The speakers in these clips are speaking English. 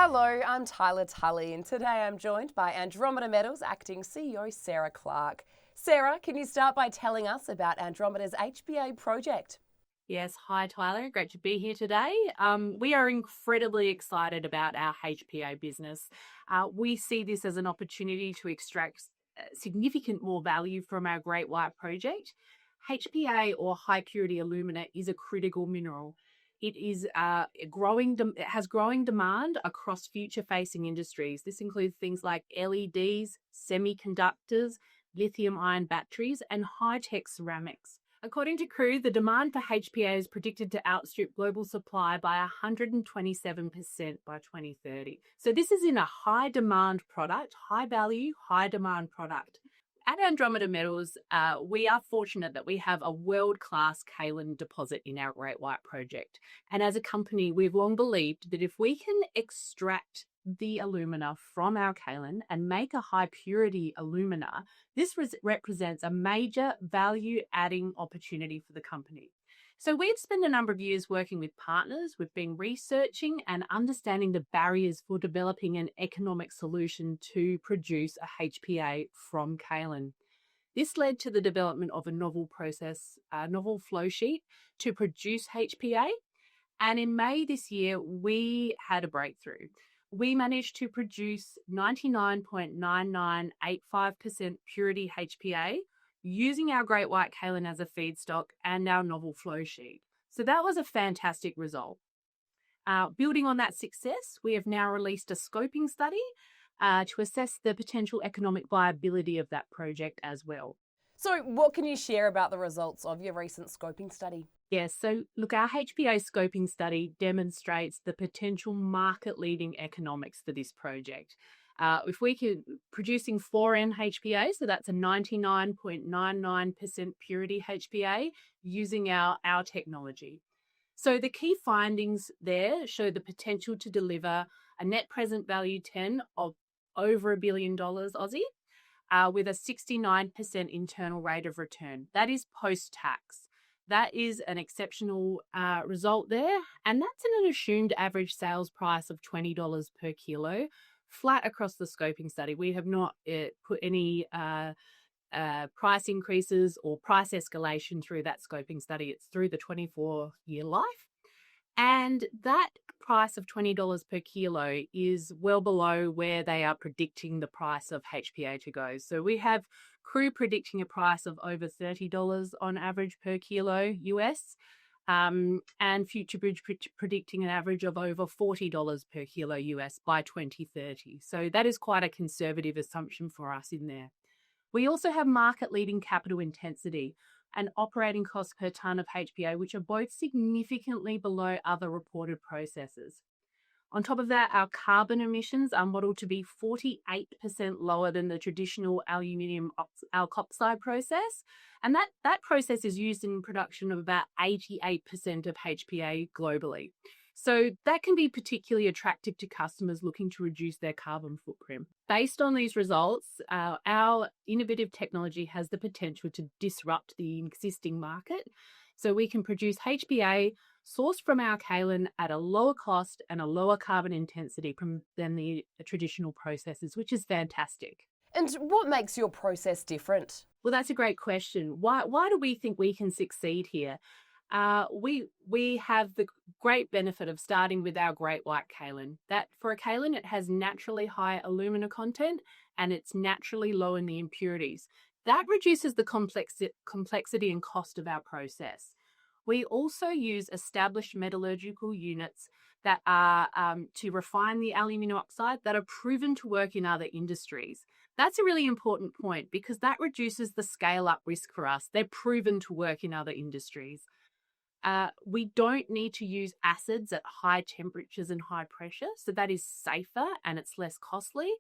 Hello, I'm Tylah Tully, and today I'm joined by Andromeda Metals acting CEO Sarah Clarke. Sarah, can you start by telling us about Andromeda's HPA project? Yes, hi Tyler, great to be here today. We are incredibly excited about our HPA business. We see this as an opportunity to extract significant more value from our Great White project. HPA, or high purity alumina, is a critical mineral. It is it has growing demand across future-facing industries. This includes things like LEDs, semiconductors, lithium-ion batteries, and high-tech ceramics. According to Crew, the demand for HPA is predicted to outstrip global supply by 127% by 2030. So this is in a high demand product, high value, high demand product. At Andromeda Metals, we are fortunate that we have a world-class kaolin deposit in our Great White project. And as a company, we've long believed that if we can extract the alumina from our kaolin and make a high purity alumina, this represents a major value adding opportunity for the company. So we've spent a number of years working with partners. We've been researching and understanding the barriers for developing an economic solution to produce a HPA from kaolin. This led to the development of a novel flow sheet to produce HPA. And in May this year, we had a breakthrough. We managed to produce 99.9985% purity HPA using our Great White kaolin as a feedstock and our novel flow sheet. So that was a fantastic result. Building on that success, we have now released a scoping study to assess the potential economic viability of that project as well. So what can you share about the results of your recent scoping study? Yes, so look, our HPA scoping study demonstrates the potential market-leading economics for this project. If we can producing 4N HPA, so that's a 99.99% purity HPA using our technology. So the key findings there show the potential to deliver a net present value 10 of over $1 billion Aussie, with a 69% internal rate of return. That is post-tax. That is an exceptional result there, and that's an assumed average sales price of $20 per kilo, flat across the scoping study. We have not put any price increases or price escalation through that scoping study. It's through the 24-year life. And that price of $20 per kilo is well below where they are predicting the price of HPA to go. So we have Crew predicting a price of over $30 on average per kilo US, and FutureBridge predicting an average of over $40 per kilo US by 2030. So that is quite a conservative assumption for us in there. We also have market-leading capital intensity and operating costs per tonne of HPA, which are both significantly below other reported processes. On top of that, our carbon emissions are modelled to be 48% lower than the traditional aluminium alkoxide process. And that process is used in production of about 88% of HPA globally. So that can be particularly attractive to customers looking to reduce their carbon footprint. Based on these results, our innovative technology has the potential to disrupt the existing market. So we can produce HPA sourced from our kaolin at a lower cost and a lower carbon intensity than the traditional processes, which is fantastic. And what makes your process different? Well, that's a great question. Why do we think we can succeed here? We have the great benefit of starting with our Great White kaolin. That for a kaolin, it has naturally high alumina content and it's naturally low in the impurities. That reduces the complexity and cost of our process. We also use established metallurgical units that are to refine the aluminium oxide that are proven to work in other industries. That's a really important point because that reduces the scale-up risk for us. They're proven to work in other industries. We don't need to use acids at high temperatures and high pressure, so that is safer and it's less costly.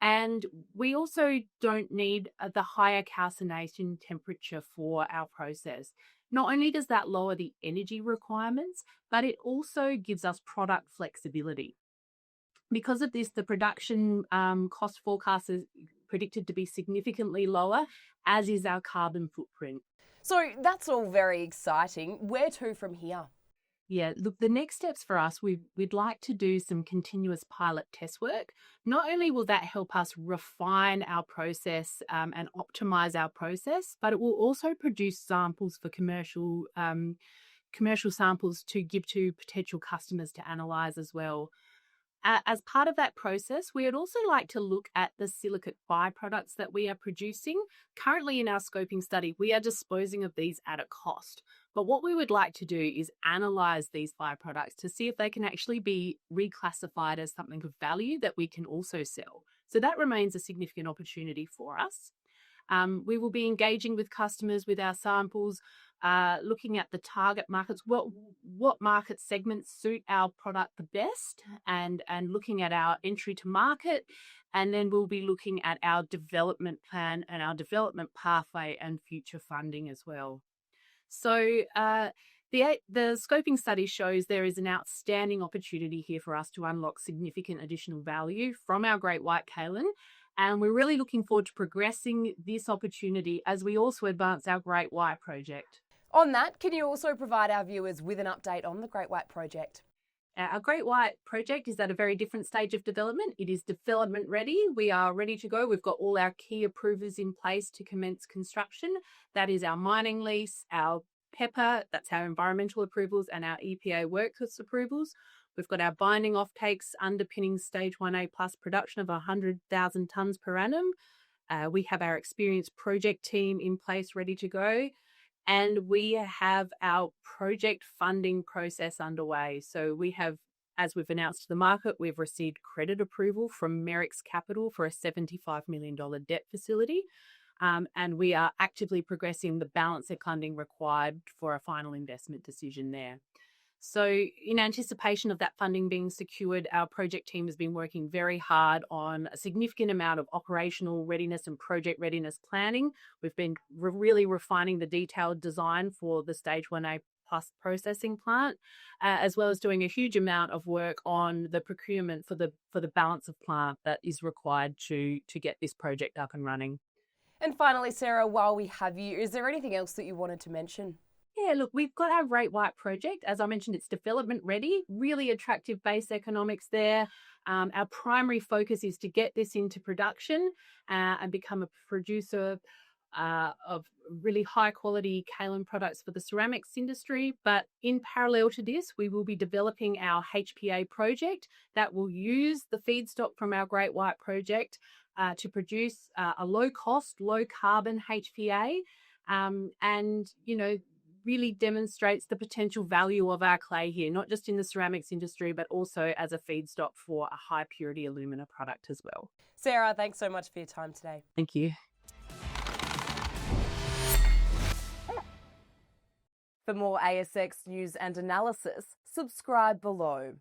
And we also don't need the higher calcination temperature for our process. Not only does that lower the energy requirements, but it also gives us product flexibility. Because of this, the production cost forecast is predicted to be significantly lower, as is our carbon footprint. So that's all very exciting. Where to from here? Yeah, look, the next steps for us, we'd like to do some continuous pilot test work. Not only will that help us refine our process and optimize our process, but it will also produce samples for commercial samples to give to potential customers to analyze as well. As part of that process, we would also like to look at the silicate byproducts that we are producing. Currently in our scoping study, we are disposing of these at a cost. But what we would like to do is analyze these byproducts to see if they can actually be reclassified as something of value that we can also sell. So that remains a significant opportunity for us. We will be engaging with customers with our samples, looking at the target markets, what market segments suit our product the best, and looking at our entry to market. And then we'll be looking at our development plan and our development pathway and future funding as well. So the scoping study shows there is an outstanding opportunity here for us to unlock significant additional value from our great white kaolin. And we're really looking forward to progressing this opportunity as we also advance our Great White project. On that, can you also provide our viewers with an update on the Great White project? Our Great White project is at a very different stage of development. It is development ready. We are ready to go. We've got all our key approvers in place to commence construction. That is our mining lease, our PEPA, that's our environmental approvals, and our EPA workforce approvals. We've got our binding offtakes underpinning stage 1A plus production of 100,000 tonnes per annum. We have our experienced project team in place ready to go. And we have our project funding process underway. So we have, as we've announced to the market, we've received credit approval from Merricks Capital for a $75 million debt facility. And we are actively progressing the balance of funding required for a final investment decision there. So in anticipation of that funding being secured, our project team has been working very hard on a significant amount of operational readiness and project readiness planning. We've been really refining the detailed design for the stage 1A plus processing plant, as well as doing a huge amount of work on the procurement for the balance of plant that is required to get this project up and running. And finally, Sarah, while we have you, is there anything else that you wanted to mention? Yeah, look, we've got our Great White project. As I mentioned, it's development ready, really attractive base economics there. Our primary focus is to get this into production and become a producer of really high quality kaolin products for the ceramics industry. But in parallel to this, we will be developing our HPA project that will use the feedstock from our Great White project to produce a low cost, low carbon HPA. And, you know, really demonstrates the potential value of our clay here, not just in the ceramics industry, but also as a feedstock for a high purity alumina product as well. Sarah, thanks so much for your time today. Thank you. For more ASX news and analysis, subscribe below.